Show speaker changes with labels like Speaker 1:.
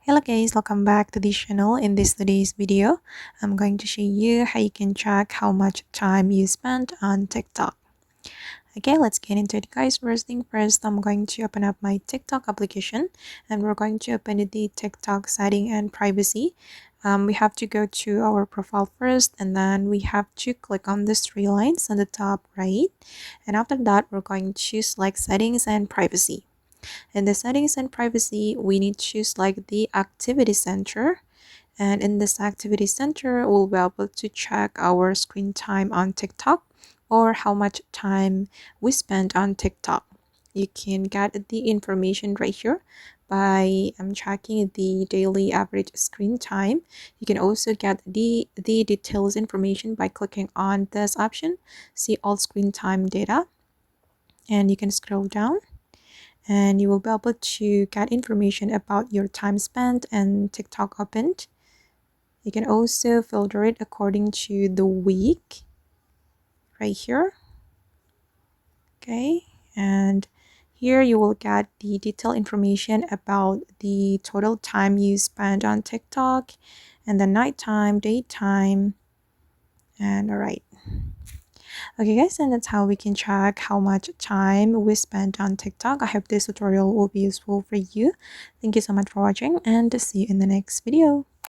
Speaker 1: Hello guys, welcome back to this channel. In today's video, I'm going to show you how you can track how much time you spent on TikTok. Okay, let's get into it guys. First thing first, I'm going to open up my TikTok application and we're going to open the TikTok setting and privacy. We have to go to our profile first and then we have to click on these three lines on the top right. And after that, we're going to select settings and privacy. In the settings and privacy, we need to select the activity center. And in this activity center, we'll be able to check our screen time on TikTok or how much time we spent on TikTok. You can get the information right here by tracking the daily average screen time. You can also get the details information by clicking on this option, see all screen time data, and you can scroll down and you will be able to get information about your time spent and TikTok opened. You can also filter it according to the week right here. Okay, and here you will get the detailed information about the total time you spent on TikTok and the nighttime, daytime, and all right. Okay guys, and that's how we can track how much time we spent on TikTok. I hope this tutorial will be useful for you. Thank you so much for watching and see you in the next video.